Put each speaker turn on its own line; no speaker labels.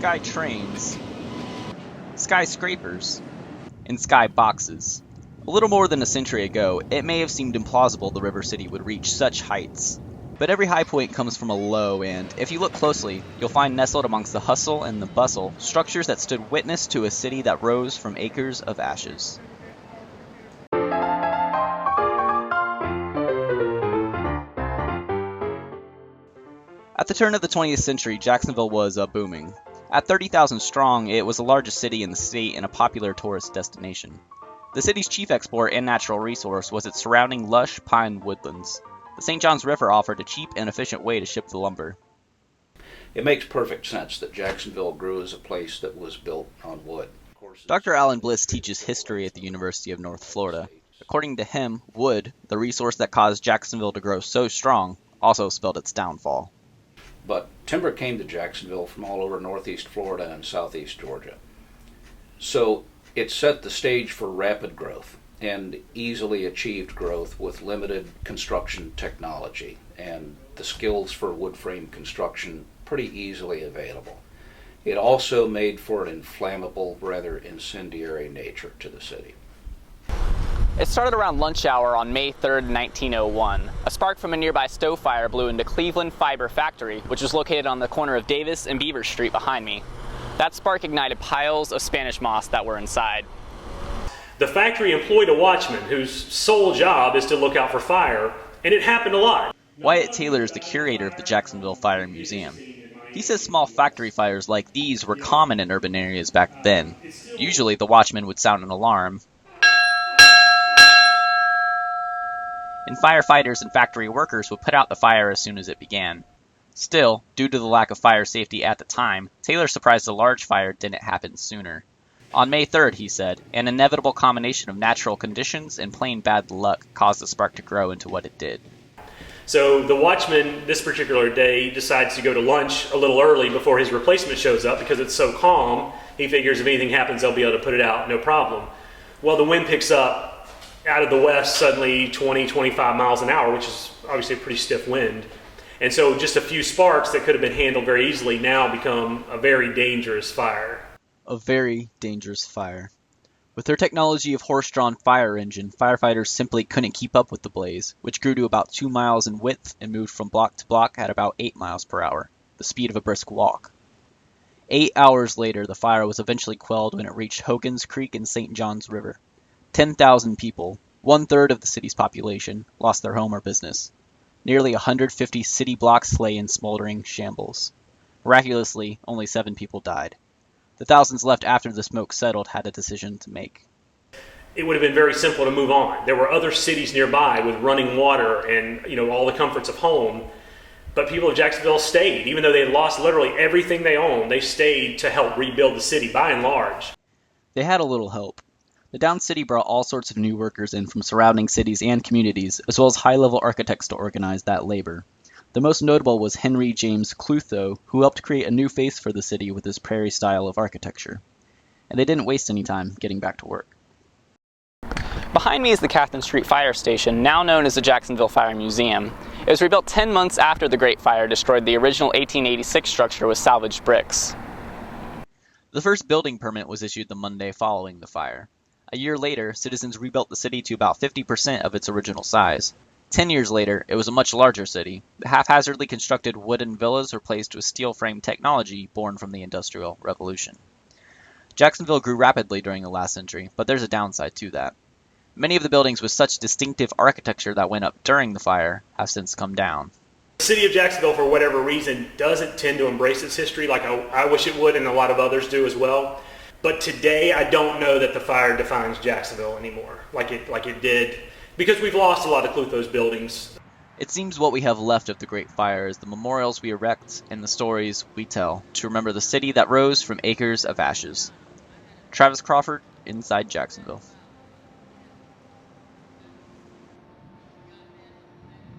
sky trains, skyscrapers, and sky boxes. A little more than a century ago, it may have seemed implausible the River City would reach such heights. But every high point comes from a low, and if you look closely, you'll find nestled amongst the hustle and the bustle structures that stood witness to a city that rose from acres of ashes. At the turn of the 20th century, Jacksonville was booming. At 30,000 strong, it was the largest city in the state and a popular tourist destination. The city's chief export and natural resource was its surrounding lush pine woodlands. The St. Johns River offered a cheap and efficient way to ship the lumber.
It makes perfect sense that Jacksonville grew as a place that was built on wood.
Dr. Alan Bliss teaches history at the University of North Florida. According to him, wood, the resource that caused Jacksonville to grow so strong, also spelled its downfall.
But timber came to Jacksonville from all over northeast Florida and southeast Georgia. So it set the stage for rapid growth and easily achieved growth with limited construction technology and the skills for wood frame construction pretty easily available. It also made for an inflammable, rather incendiary nature to the city.
It started around lunch hour on May 3rd, 1901. A spark from a nearby stove fire blew into Cleveland Fiber Factory, which was located on the corner of Davis and Beaver Street behind me. That spark ignited piles of Spanish moss that were inside.
The factory employed a watchman whose sole job is to look out for fire, and it happened a lot.
Wyatt Taylor is the curator of the Jacksonville Fire Museum. He says small factory fires like these were common in urban areas back then. Usually the watchman would sound an alarm, and firefighters and factory workers would put out the fire as soon as it began. Still, due to the lack of fire safety at the time, Taylor's surprised a large fire didn't happen sooner. On May 3rd, he said, an inevitable combination of natural conditions and plain bad luck caused the spark to grow into what it did.
So the watchman this particular day decides to go to lunch a little early before his replacement shows up because it's so calm. He figures if anything happens, they'll be able to put it out, no problem. Well, the wind picks up out of the west suddenly 20, 25 miles an hour, which is obviously a pretty stiff wind. And so just a few sparks that could have been handled very easily now become a very dangerous fire.
A very dangerous fire. With their technology of horse-drawn fire engine, firefighters simply couldn't keep up with the blaze, which grew to about 2 miles in width and moved from block to block at about 8 miles per hour, the speed of a brisk walk. 8 hours later, the fire was eventually quelled when it reached Hogan's Creek and St. Johns River. 10,000 people, 1/3 of the city's population, lost their home or business. Nearly 150 city blocks lay in smoldering shambles. Miraculously, only 7 people died. The thousands left after the smoke settled had a decision to make.
It would have been very simple to move on. There were other cities nearby with running water and all the comforts of home, but people of Jacksonville stayed. Even though they had lost literally everything they owned, they stayed to help rebuild the city by and large.
They had a little help. The down city brought all sorts of new workers in from surrounding cities and communities, as well as high-level architects to organize that labor. The most notable was Henry James Clutho, who helped create a new face for the city with his prairie style of architecture. And they didn't waste any time getting back to work.
Behind me is the Catherine Street Fire Station, now known as the Jacksonville Fire Museum. It was rebuilt 10 months after the Great Fire destroyed the original 1886 structure with salvaged bricks.
The first building permit was issued the Monday following the fire. A year later, citizens rebuilt the city to about 50% of its original size. 10 years later, it was a much larger city. The haphazardly constructed wooden villas replaced with steel frame technology born from the Industrial Revolution. Jacksonville grew rapidly during the last century, but there's a downside to that. Many of the buildings with such distinctive architecture that went up during the fire have since come down.
The city of Jacksonville, for whatever reason, doesn't tend to embrace its history like I wish it would, and a lot of others do as well. But today, I don't know that the fire defines Jacksonville anymore like it did, because we've lost a lot of Clutho's buildings.
It seems what we have left of the Great Fire is the memorials we erect and the stories we tell to remember the city that rose from acres of ashes. Travis Crawford, Inside Jacksonville.